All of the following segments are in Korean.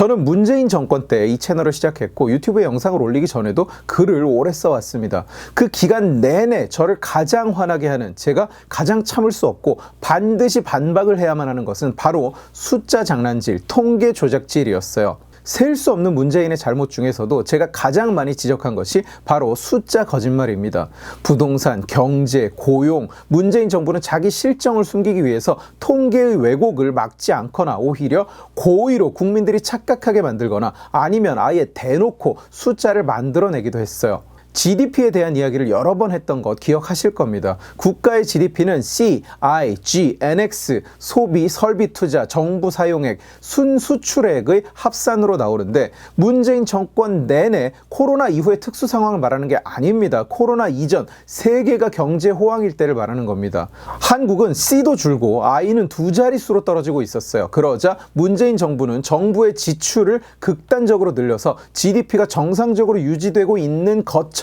저는 문재인 정권 때 이 채널을 시작했고 유튜브에 영상을 올리기 전에도 글을 오래 써왔습니다. 그 기간 내내 저를 가장 화나게 하는, 제가 가장 참을 수 없고 반드시 반박을 해야만 하는 것은 바로 숫자 장난질, 통계 조작질이었어요. 셀 수 없는 문재인의 잘못 중에서도 제가 가장 많이 지적한 것이 바로 숫자 거짓말입니다. 부동산, 경제, 고용, 문재인 정부는 자기 실정을 숨기기 위해서 통계의 왜곡을 막지 않거나 오히려 고의로 국민들이 착각하게 만들거나 아니면 아예 대놓고 숫자를 만들어내기도 했어요. GDP에 대한 이야기를 여러 번 했던 것 기억하실 겁니다. 국가의 GDP는 C, I, G, NX, 소비, 설비 투자, 정부 사용액, 순수출액의 합산으로 나오는데 문재인 정권 내내 코로나 이후의 특수 상황을 말하는 게 아닙니다. 코로나 이전 세계가 경제 호황일 때를 말하는 겁니다. 한국은 C도 줄고 I는 두 자릿수로 떨어지고 있었어요. 그러자 문재인 정부는 정부의 지출을 극단적으로 늘려서 GDP가 정상적으로 유지되고 있는 것처럼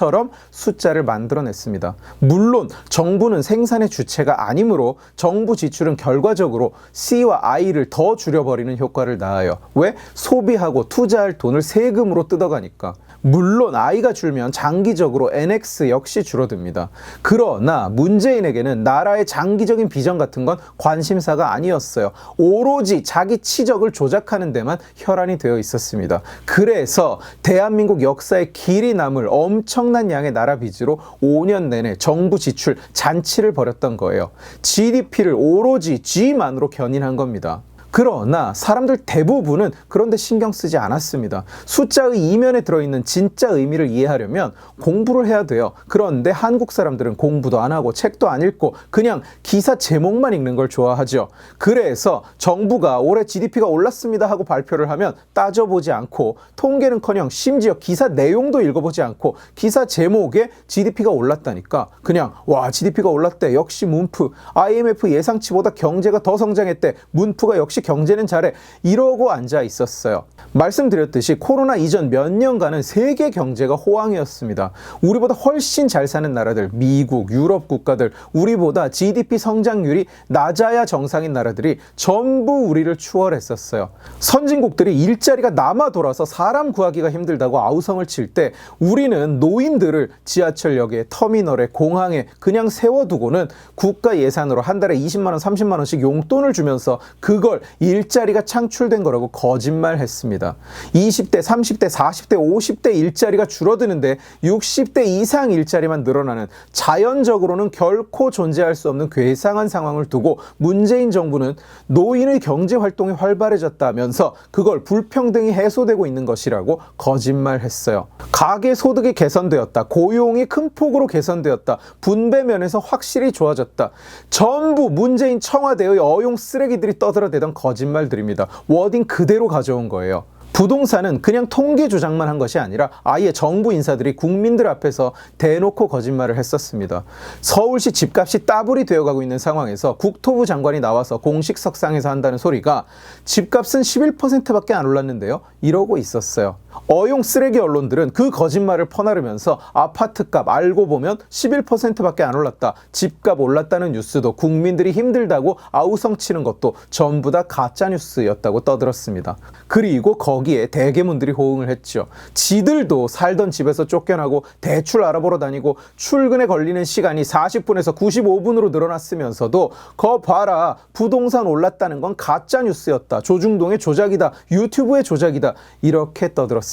숫자를 만들어냈습니다. 물론 정부는 생산의 주체가 아니므로 정부 지출은 결과적으로 C와 I를 더 줄여버리는 효과를 낳아요. 왜? 소비하고 투자할 돈을 세금으로 뜯어가니까. 물론 I가 줄면 장기적으로 NX 역시 줄어듭니다. 그러나 문재인에게는 나라의 장기적인 비전 같은 건 관심사가 아니었어요. 오로지 자기 치적을 조작하는 데만 혈안이 되어 있었습니다. 그래서 대한민국 역사에 길이 남을 엄청난 양의 나라 빚으로 5년 내내 정부 지출 잔치를 벌였던 거예요. GDP를 오로지 G만으로 견인한 겁니다. 그러나 사람들 대부분은 그런데 신경 쓰지 않았습니다. 숫자의 이면에 들어있는 진짜 의미를 이해하려면 공부를 해야 돼요. 그런데 한국 사람들은 공부도 안 하고 책도 안 읽고 그냥 기사 제목만 읽는 걸 좋아하죠. 그래서 정부가 올해 GDP가 올랐습니다 하고 발표를 하면 따져보지 않고 통계는커녕 심지어 기사 내용도 읽어보지 않고 기사 제목에 GDP가 올랐다니까 그냥 와 GDP가 올랐대, 역시 문프, IMF 예상치보다 경제가 더 성장했대, 문프가 역시 경제는 잘해, 이러고 앉아 있었어요. 말씀드렸듯이 코로나 이전 몇 년간은 세계 경제가 호황이었습니다. 우리보다 훨씬 잘 사는 나라들, 미국, 유럽 국가들, 우리보다 GDP 성장률이 낮아야 정상인 나라들이 전부 우리를 추월했었어요. 선진국들이 일자리가 남아 돌아서 사람 구하기가 힘들다고 아우성을 칠 때 우리는 노인들을 지하철역에, 터미널에, 공항에 그냥 세워두고는 국가 예산으로 한 달에 20만 원, 30만 원씩 용돈을 주면서 그걸 일자리가 창출된 거라고 거짓말했습니다. 20대, 30대, 40대, 50대 일자리가 줄어드는데 60대 이상 일자리만 늘어나는, 자연적으로는 결코 존재할 수 없는 괴상한 상황을 두고 문재인 정부는 노인의 경제활동이 활발해졌다면서 그걸 불평등이 해소되고 있는 것이라고 거짓말했어요. 가계소득이 개선되었다, 고용이 큰 폭으로 개선되었다, 분배면에서 확실히 좋아졌다, 전부 문재인 청와대의 어용 쓰레기들이 떠들어대던 거짓말들입니다. 워딩 그대로 가져온 거예요. 부동산은 그냥 통계 조작만 한 것이 아니라 아예 정부 인사들이 국민들 앞에서 대놓고 거짓말을 했었습니다. 서울시 집값이 따블이 되어가고 있는 상황에서 국토부 장관이 나와서 공식 석상에서 한다는 소리가 집값은 11%밖에 안 올랐는데요, 이러고 있었어요. 어용 쓰레기 언론들은 그 거짓말을 퍼나르면서 아파트값 알고 보면 11%밖에 안 올랐다, 집값 올랐다는 뉴스도 국민들이 힘들다고 아우성치는 것도 전부 다 가짜뉴스였다고 떠들었습니다. 그리고 거기에 대개문들이 호응을 했죠. 지들도 살던 집에서 쫓겨나고 대출 알아보러 다니고 출근에 걸리는 시간이 40분에서 95분으로 늘어났으면서도 거 봐라, 부동산 올랐다는 건 가짜뉴스였다, 조중동의 조작이다, 유튜브의 조작이다, 이렇게 떠들었어요.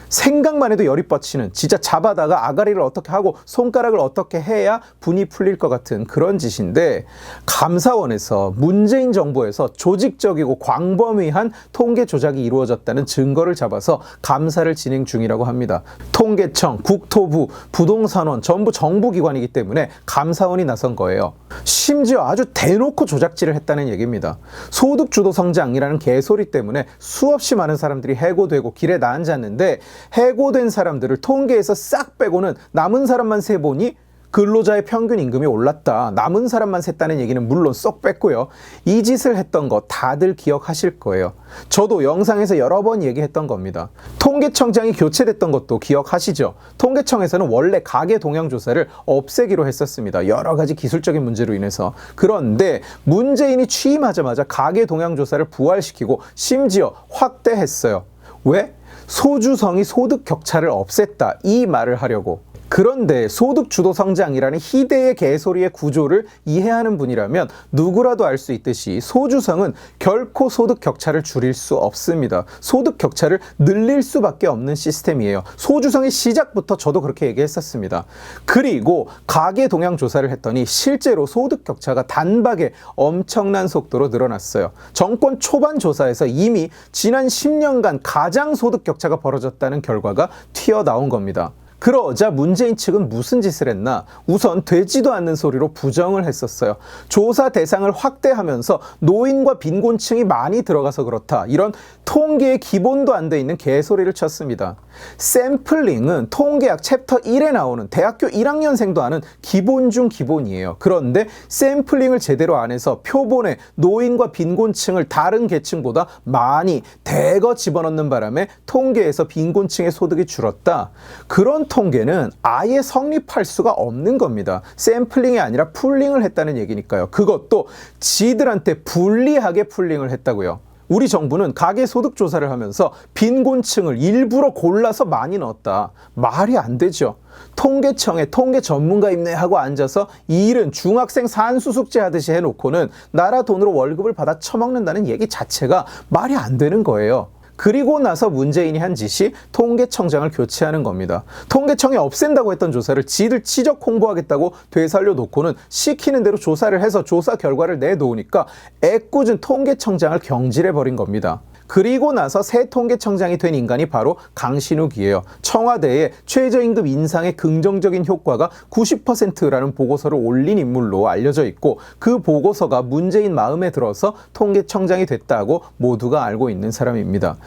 생각만 해도 열이 뻗치는, 진짜 잡아다가 아가리를 어떻게 하고 손가락을 어떻게 해야 분이 풀릴 것 같은 그런 짓인데, 감사원에서 문재인 정부에서 조직적이고 광범위한 통계 조작이 이루어졌다는 증거를 잡아서 감사를 진행 중이라고 합니다. 통계청, 국토부, 부동산원 전부 정부기관이기 때문에 감사원이 나선 거예요. 심지어 아주 대놓고 조작질을 했다는 얘기입니다. 소득주도 성장이라는 개소리 때문에 수없이 많은 사람들이 해고되고 길에 나앉았는데 해고된 사람들을 통계에서 싹 빼고는 남은 사람만 세보니 근로자의 평균 임금이 올랐다, 남은 사람만 샜다는 얘기는 물론 쏙 뺐고요. 이 짓을 했던 거 다들 기억하실 거예요. 저도 영상에서 여러 번 얘기했던 겁니다. 통계청장이 교체됐던 것도 기억하시죠? 통계청에서는 원래 가계 동향 조사를 없애기로 했었습니다. 여러 가지 기술적인 문제로 인해서. 그런데 문재인이 취임하자마자 가계 동향 조사를 부활시키고 심지어 확대했어요. 왜? 소주성이 소득 격차를 없앴다, 이 말을 하려고. 그런데 소득 주도 성장이라는 희대의 개소리의 구조를 이해하는 분이라면 누구라도 알 수 있듯이 소주성은 결코 소득 격차를 줄일 수 없습니다. 소득 격차를 늘릴 수밖에 없는 시스템이에요. 소주성의 시작부터 저도 그렇게 얘기했었습니다. 그리고 가계 동향 조사를 했더니 실제로 소득 격차가 단박에 엄청난 속도로 늘어났어요. 정권 초반 조사에서 이미 지난 10년간 가장 소득 격차가 벌어졌다는 결과가 튀어나온 겁니다. 그러자 문재인 측은 무슨 짓을 했나? 우선 되지도 않는 소리로 부정을 했었어요. 조사 대상을 확대하면서 노인과 빈곤층이 많이 들어가서 그렇다, 이런 통계의 기본도 안 돼 있는 개소리를 쳤습니다. 샘플링은 통계학 챕터 1에 나오는 대학교 1학년생도 아는 기본 중 기본이에요. 그런데 샘플링을 제대로 안 해서 표본에 노인과 빈곤층을 다른 계층보다 많이 대거 집어넣는 바람에 통계에서 빈곤층의 소득이 줄었다. 그런 통계는 아예 성립할 수가 없는 겁니다. 샘플링이 아니라 풀링을 했다는 얘기니까요. 그것도 지들한테 불리하게 풀링을 했다고요. 우리 정부는 가계 소득 조사를 하면서 빈곤층을 일부러 골라서 많이 넣었다. 말이 안 되죠. 통계청에 통계 전문가 임대하고 앉아서 이 일은 중학생 산수숙제 하듯이 해놓고는 나라 돈으로 월급을 받아 처먹는다는 얘기 자체가 말이 안 되는 거예요. 그리고 나서 문재인이 한 짓이 통계청장을 교체하는 겁니다. 통계청이 없앤다고 했던 조사를 지들 지적 홍보하겠다고 되살려 놓고는 시키는 대로 조사를 해서 조사 결과를 내놓으니까 애꿎은 통계청장을 경질해버린 겁니다. 그리고 나서 새 통계청장이 된 인간이 바로 강신욱이에요. 청와대에 최저임금 인상의 긍정적인 효과가 90%라는 보고서를 올린 인물로 알려져 있고, 그 보고서가 문재인 마음에 들어서 통계청장이 됐다고 모두가 알고 있는 사람입니다.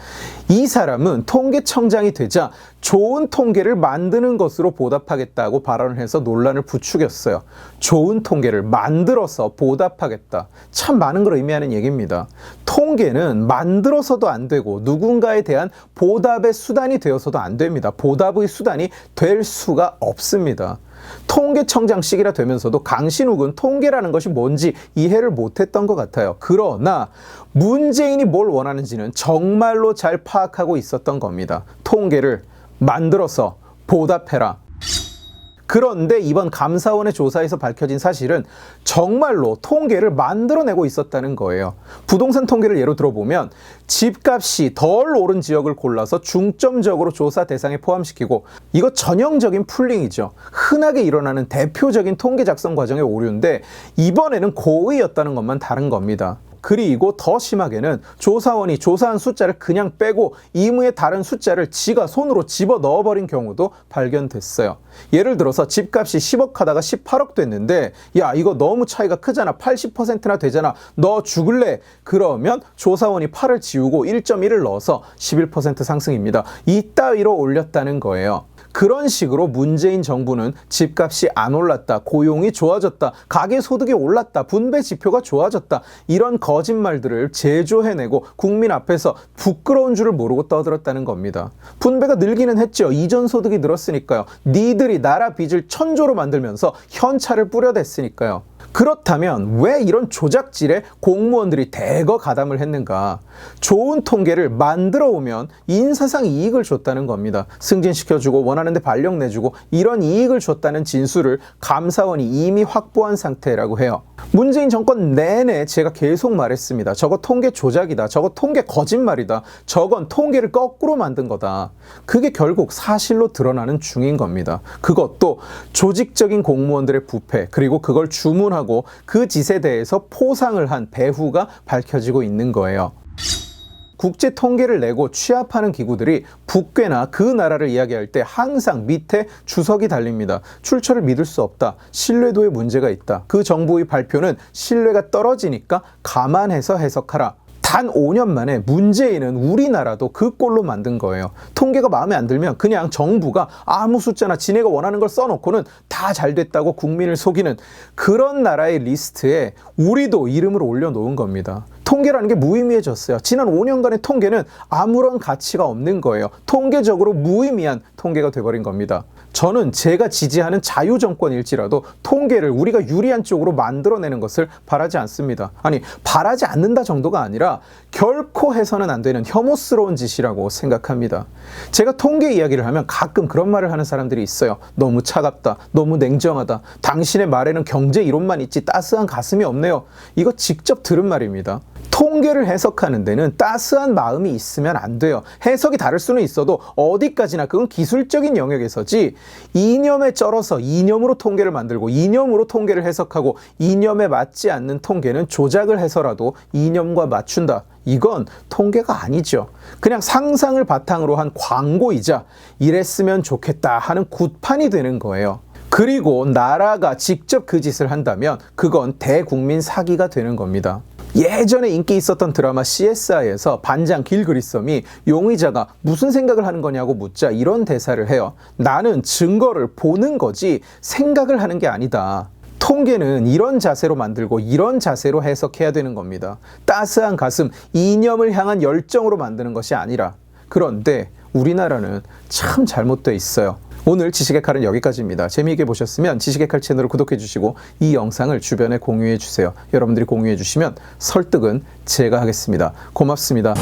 이 사람은 통계청장이 되자 좋은 통계를 만드는 것으로 보답하겠다고 발언을 해서 논란을 부추겼어요. 좋은 통계를 만들어서 보답하겠다. 참 많은 걸 의미하는 얘기입니다. 통계는 만들어서도 안 되고 누군가에 대한 보답의 수단이 되어서도 안 됩니다. 보답의 수단이 될 수가 없습니다. 통계청장식이라 되면서도 강신욱은 통계라는 것이 뭔지 이해를 못했던 것 같아요. 그러나 문재인이 뭘 원하는지는 정말로 잘 파악하고 있었던 겁니다. 통계를 만들어서 보답해라. 그런데 이번 감사원의 조사에서 밝혀진 사실은 정말로 통계를 만들어내고 있었다는 거예요. 부동산 통계를 예로 들어보면 집값이 덜 오른 지역을 골라서 중점적으로 조사 대상에 포함시키고, 이거 전형적인 풀링이죠. 흔하게 일어나는 대표적인 통계 작성 과정의 오류인데 이번에는 고의였다는 것만 다른 겁니다. 그리고 더 심하게는 조사원이 조사한 숫자를 그냥 빼고 임의의 다른 숫자를 지가 손으로 집어 넣어버린 경우도 발견됐어요. 예를 들어서 집값이 10억 하다가 18억 됐는데, 야 이거 너무 차이가 크잖아, 80%나 되잖아, 너 죽을래? 그러면 조사원이 8을 지우고 1.1을 넣어서 11% 상승입니다. 이따위로 올렸다는 거예요. 그런 식으로 문재인 정부는 집값이 안 올랐다, 고용이 좋아졌다, 가계소득이 올랐다, 분배 지표가 좋아졌다, 이런 거짓말들을 제조해내고 국민 앞에서 부끄러운 줄을 모르고 떠들었다는 겁니다. 분배가 늘기는 했죠. 이전 소득이 늘었으니까요. 니들이 나라 빚을 천조로 만들면서 현찰을 뿌려댔으니까요. 그렇다면 왜 이런 조작질에 공무원들이 대거 가담을 했는가? 좋은 통계를 만들어 오면 인사상 이익을 줬다는 겁니다. 승진시켜주고 원하는데 발령 내주고 이런 이익을 줬다는 진술을 감사원이 이미 확보한 상태라고 해요. 문재인 정권 내내 제가 계속 말했습니다. 저거 통계 조작이다. 저거 통계 거짓말이다. 저건 통계를 거꾸로 만든 거다. 그게 결국 사실로 드러나는 중인 겁니다. 그것도 조직적인 공무원들의 부패, 그리고 그걸 주문하고 그 짓에 대해서 포상을 한 배후가 밝혀지고 있는 거예요. 국제 통계를 내고 취합하는 기구들이 북괴나 그 나라를 이야기할 때 항상 밑에 주석이 달립니다. 출처를 믿을 수 없다. 신뢰도에 문제가 있다. 그 정부의 발표는 신뢰가 떨어지니까 감안해서 해석하라. 단 5년 만에 문재인은 우리나라도 그 꼴로 만든 거예요. 통계가 마음에 안 들면 그냥 정부가 아무 숫자나 지네가 원하는 걸 써놓고는 다 잘 됐다고 국민을 속이는 그런 나라의 리스트에 우리도 이름을 올려놓은 겁니다. 통계라는 게 무의미해졌어요. 지난 5년간의 통계는 아무런 가치가 없는 거예요. 통계적으로 무의미한 통계가 돼버린 겁니다. 저는 제가 지지하는 자유정권일지라도 통계를 우리가 유리한 쪽으로 만들어내는 것을 바라지 않습니다. 아니, 바라지 않는다 정도가 아니라 결코 해서는 안 되는 혐오스러운 짓이라고 생각합니다. 제가 통계 이야기를 하면 가끔 그런 말을 하는 사람들이 있어요. 너무 차갑다. 너무 냉정하다. 당신의 말에는 경제 이론만 있지 따스한 가슴이 없네요. 이거 직접 들은 말입니다. 통계를 해석하는 데는 따스한 마음이 있으면 안 돼요. 해석이 다를 수는 있어도 어디까지나 그건 기술적인 영역에서지 이념에 쩔어서 이념으로 통계를 만들고 이념으로 통계를 해석하고 이념에 맞지 않는 통계는 조작을 해서라도 이념과 맞춘다. 이건 통계가 아니죠. 그냥 상상을 바탕으로 한 광고이자 이랬으면 좋겠다 하는 굿판이 되는 거예요. 그리고 나라가 직접 그 짓을 한다면 그건 대국민 사기가 되는 겁니다. 예전에 인기 있었던 드라마 CSI에서 반장 길그리썸이 용의자가 무슨 생각을 하는 거냐고 묻자 이런 대사를 해요. 나는 증거를 보는 거지 생각을 하는 게 아니다. 통계는 이런 자세로 만들고 이런 자세로 해석해야 되는 겁니다. 따스한 가슴, 이념을 향한 열정으로 만드는 것이 아니라. 그런데 우리나라는 참 잘못되어 있어요. 오늘 지식의 칼은 여기까지입니다. 재미있게 보셨으면 지식의 칼 채널을 구독해 주시고 이 영상을 주변에 공유해 주세요. 여러분들이 공유해 주시면 설득은 제가 하겠습니다. 고맙습니다.